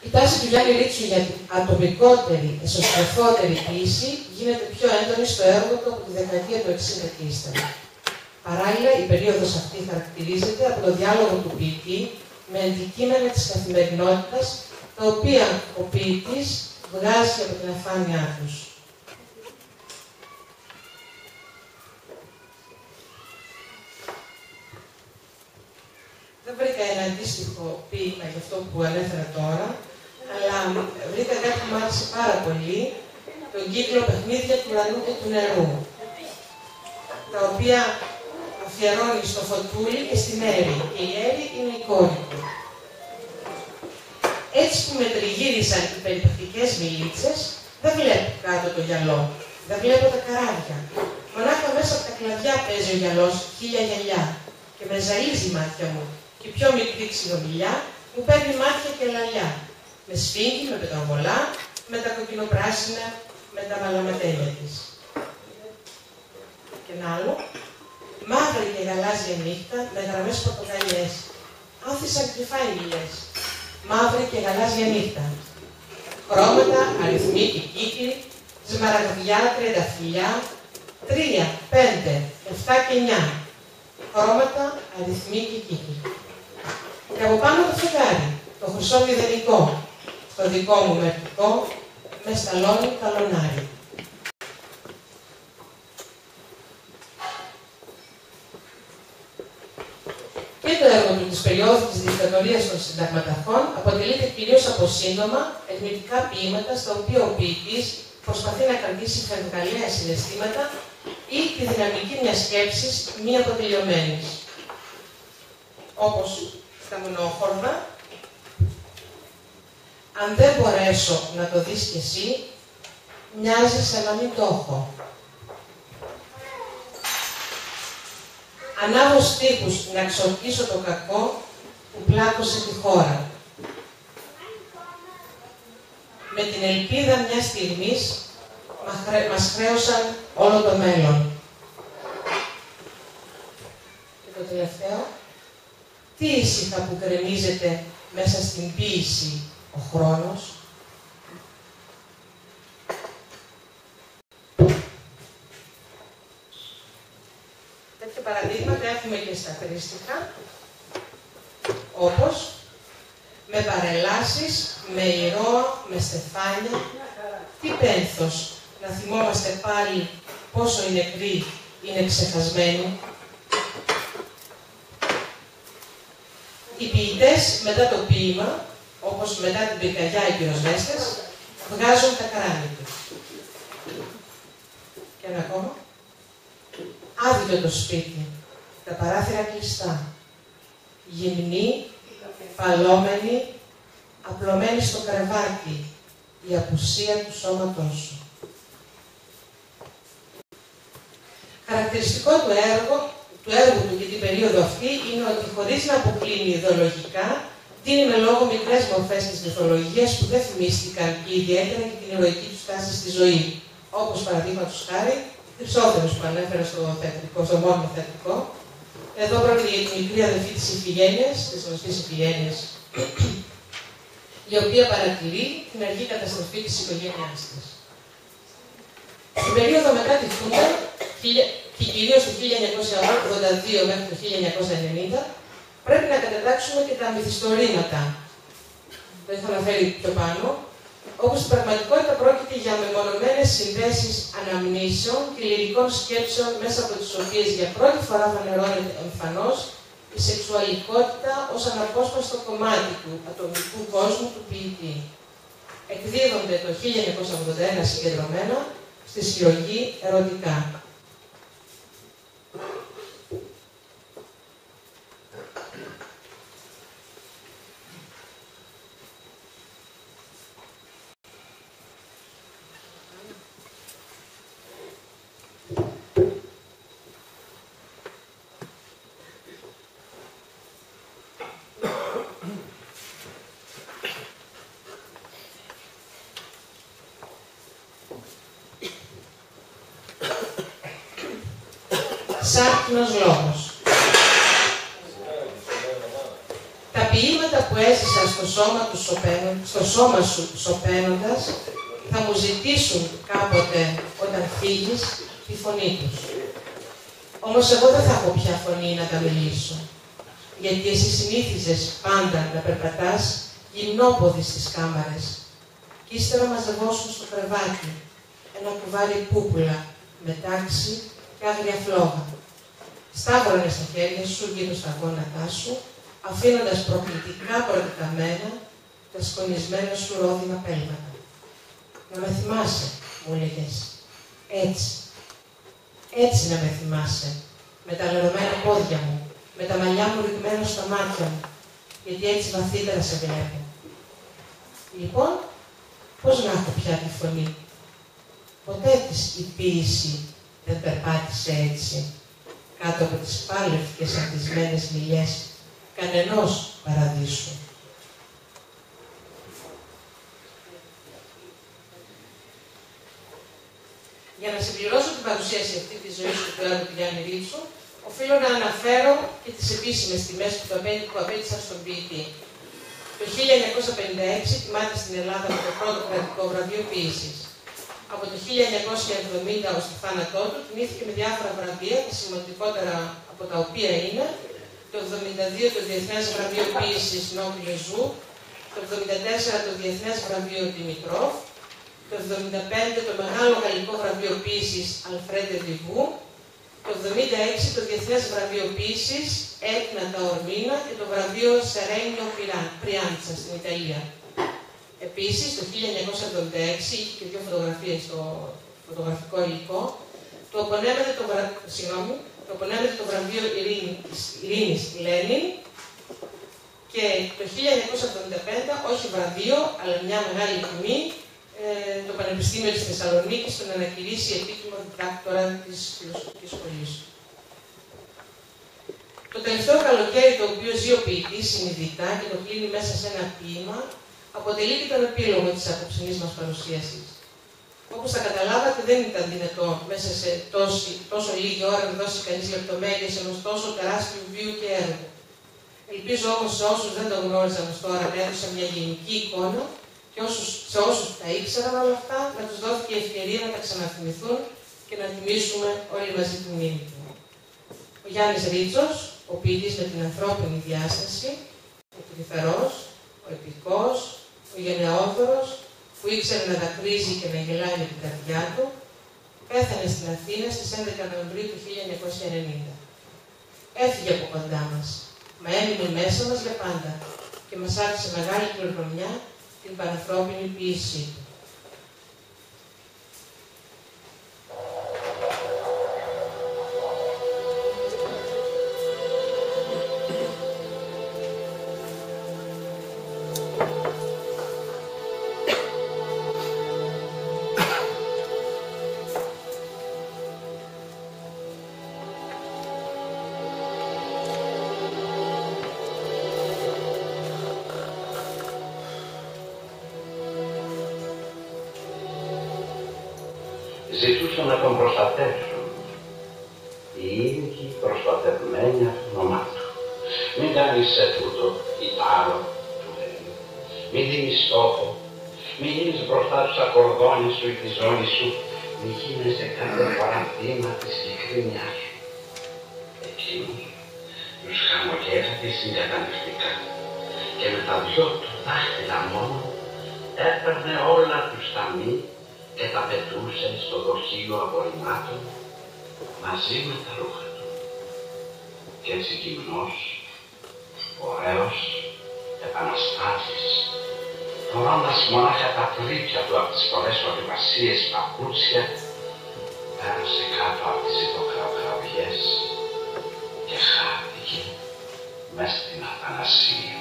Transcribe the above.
Η τάση του Γιάννη Ρίτσου για την ατομικότερη, εσωστρεφότερη ποιήση γίνεται πιο έντονη στο έργο του από τη δεκαετία του 60 και ύστερα. Παράλληλα, η περίοδος αυτή χαρακτηρίζεται από το διάλογο του ποιητή με αντικείμενα της καθημερινότητας, τα οποία ο ποιητής βγάζει από την αφάνειά τους. Δεν βρήκα ένα αντίστοιχο ποίημα για αυτό που ανέφερα τώρα, αλλά βρήκα κάτι που μου άρεσε πάρα πολύ, τον κύκλο «Παιχνίδια του ουρανού και του νερού», τα οποία αφιερώνει στο Φωτούλη και στην Έρη, και η Έρη είναι η κόρη του. Έτσι που με τριγύρισαν οι περιπτωτικές μιλίτσες, δεν βλέπω κάτω το γυαλό, δεν βλέπω τα καράβια. Μονάχα μέσα από τα κλαδιά παίζει ο γυαλός χίλια γυαλιά και με ζαλίζει η μάτια μου. Και η πιο μικρή ξινομιλιά μου παίρνει μάτια και λαλιά. Με σφίγγει, με πετροβολά, με τα κοκκινοπράσινα, με τα μαλαματέλια της. Και ένα άλλο, μαύρη και γαλάζια νύχτα με γραμμές πορτοκαλιές. Άνθησαν κρυφά οι μιλιές. Μαύρη και γαλάζια νύχτα. Χρώματα, αριθμοί και κύκλοι, σμαραγδιά, τριανταφυλλιά, 3, 5, 7 και 9. Χρώματα, αριθμοί και κύκλοι. Και από πάνω το φεγγάρι, το χρυσό μηδενικό, το δικό μου μερτικό, με σταλόνι καλονάρι. Και το έργο του της περίοδου της δικτατορίας των συνταγματαρχών αποτελείται κυρίως από σύντομα, ερμητικά ποίηματα, στα οποία ο ποιητής προσπαθεί να κρατήσει φευγαλαία συναισθήματα ή τη δυναμική μιας σκέψης μη αποτελειωμένης. Όπως στα μονόχορδα, αν δεν μπορέσω να το δεις κι εσύ, μοιάζει σαν να μην το έχω. Ανάβω στίχους να εξορκίσω το κακό που πλάκωσε τη χώρα. Με την ελπίδα μιας στιγμής μας χρέωσαν όλο το μέλλον. Και το τελευταίο, τι ήσυχα που γκρεμίζεται μέσα στην ποίηση ο χρόνος. Τέτοια παραδείγματα έχουμε και στα Χρήστικα, όπως με παρελάσεις, με ηρώα, με στεφάνια, τι πένθος, να θυμόμαστε πάλι πόσο οι νεκροί είναι ξεχασμένοι. Οι ποιητές μετά το ποίημα, όπως μετά την πυρκαγιά οι πυροσβέστες, βγάζουν τα κράνη τους. Και ένα ακόμα. Άδειο το σπίτι, τα παράθυρα κλειστά, γυμνή, παλόμενη, απλωμένη στο κρεβάτι, η απουσία του σώματός σου. Χαρακτηριστικό του έργου του για την περίοδο αυτή είναι ότι χωρίς να αποκλίνει ιδεολογικά, δίνει με λόγο μικρές μορφές της μυθολογίας που δεν θυμίστηκαν και ιδιαίτερα και την ηρωική του στάση στη ζωή. Όπως παραδείγματος χάρη, Χρυσόθερος που ανέφερα στο μόνιμο θεατρικό. Εδώ πρόκειται για τη μικρή αδελφή της Ιφηγένειας, της γνωστής Ιφηγένειας, η οποία παρατηρεί την αργή καταστροφή της οικογένειάς της. Στην περίοδο μετά τη Χούντα, και κυρίως το 1982 μέχρι το 1990, πρέπει να κατατάξουμε και τα μυθιστορήματα. Το έχω αναφέρει πιο πάνω, όπου στην πραγματικότητα πρόκειται για μεμονωμένες συνδέσεις αναμνήσεων και λυρικών σκέψεων, μέσα από τις οποίες για πρώτη φορά φανερώνεται εμφανώς η σεξουαλικότητα ως αναπόσπαστο κομμάτι του ατομικού κόσμου του ποιητή. Εκδίδονται το 1981 συγκεντρωμένα στη συλλογή Ερωτικά. Σάρκινος λόγος. Τα ποίηματα που έζησαν στο σώμα σου σωπαίνοντας, θα μου ζητήσουν κάποτε, όταν φύγεις, τη φωνή τους. Όμως εγώ δεν θα έχω πια φωνή να τα μιλήσω, γιατί εσύ συνήθιζες πάντα να περπατάς γυμνόποδη στις κάμαρες κι ύστερα μαζευόσουν στο κρεβάτι ένα κουβάρι πούπουλα με τάξη και άγρια φλόγα. Σταύρωνες στα χέρια σου γύρω στα γόνατά σου, αφήνοντας προκλητικά προτεταμένα τα σκονισμένα σου ρόδινα πέλματα. Να με θυμάσαι, μου έλεγες, έτσι. Έτσι να με θυμάσαι, με τα λερωμένα πόδια μου, με τα μαλλιά μου ρηγμένα στα μάτια μου, γιατί έτσι βαθύτερα σε βλέπω. Λοιπόν, πώς να έχω πια τη φωνή? Ποτέ της η ποίηση δεν περπάτησε έτσι, κάτω από τις πάλευκες αντισμένες μιλιές κανενός παραδείσου. Για να συμπληρώσω την παρουσίαση αυτή της ζωής του έργου του Γιάννη Ρίτσου, οφείλω να αναφέρω και τις επίσημες τιμές που απέτυχαν στον ποιητή. Το 1956 τιμάται στην Ελλάδα με το πρώτο κρατικό βραβείο ποίησης. Από το 1970 ως το θάνατό του τιμήθηκε με διάφορα βραβεία, τα σημαντικότερα από τα οποία είναι το 1972 το Διεθνές Βραβείο Ποίησης Νόμπλε Ζου, το 1974 το Διεθνές Βραβείο Δημητρόφ, το 1975 το Μεγάλο Γαλλικό Βραβείο Ποίησης Αλφρέντε Διβού, το 1976 το Διεθνές Βραβείο Ποίησης Έτνα Ταορμίνα και το βραβείο Σερένιο Πριάντσα στην Ιταλία. Επίσης, το 1976 είχε και δύο φωτογραφίες στο φωτογραφικό υλικό, του απονέμεται το βραβείο Ειρήνης Λένιν και το 1975, όχι βραβείο, αλλά μια μεγάλη τιμή, το Πανεπιστήμιο της Θεσσαλονίκης τον ανακηρύσει επίτιμο διδάκτορα της Φιλοσοφικής Σχολής. Το τελευταίο καλοκαίρι το οποίο ζει ο ποιητής συνειδητά και το κλείνει μέσα σε ένα ποίημα, αποτελεί και τον επίλογο της απόψινής μας παρουσίασης. Όπως θα καταλάβατε, δεν ήταν δυνατό μέσα σε τόσο λίγη ώρα να δώσει κανείς λεπτομέρειες ενός τόσο τεράστιου βίου και έργου. Ελπίζω όμως σε όσους δεν το γνώριζαν ως τώρα να έδωσα μια γενική εικόνα και σε όσους τα ήξεραν όλα αυτά, να τους δόθηκε η ευκαιρία να τα ξαναθυμηθούν και να τιμήσουμε όλοι μαζί τη μνήμη του. Ο Γιάννης Ρίτσος, ο ποιητής με την ανθρώπινη διάσταση, ο τρυφερός, ο επικός, ο γενναιόδωρος, που ήξερε να δακρύζει και να γελάει με την καρδιά του, πέθανε στην Αθήνα στις 11 Νοεμβρίου του 1990. Έφυγε από κοντά μας, μα έμεινε μέσα μας για πάντα και μας άφησε μεγάλη κληρονομιά την πανανθρώπινη ποίησή του. Ζητούσαν να τον προστατεύσουν. Οι ίδιοι προστατευμένοι από το όνομά του. Μην κάνεις σε τούτο ή τ' άλλο, του λένε. Μην δίνεις στόχο. Μην γίνεις μπροστά τους ακορδόνια σου ή τη ζώνη σου. Μην γίνεσαι κάθε φορά θύμα της ειλικρίνειάς σου. Εκείνος τους χαμογέλατε συγκατανευτικά και με τα δυο του δάχτυλα μόνο έπαιρνε όλα τους τα μη και τα πετούσε στο δοχείο απορριμμάτων μαζί με τα ρούχα του. Κι έτσι γυμνός, ωραίος, επαναστάτης, φορώντας μονάχα τα πλήπια του από τις πολλές ορειβασίες παπούτσια, πέρασε κάτω από τις υποκραυγραυγές και χάθηκε μες στην Αθανασία.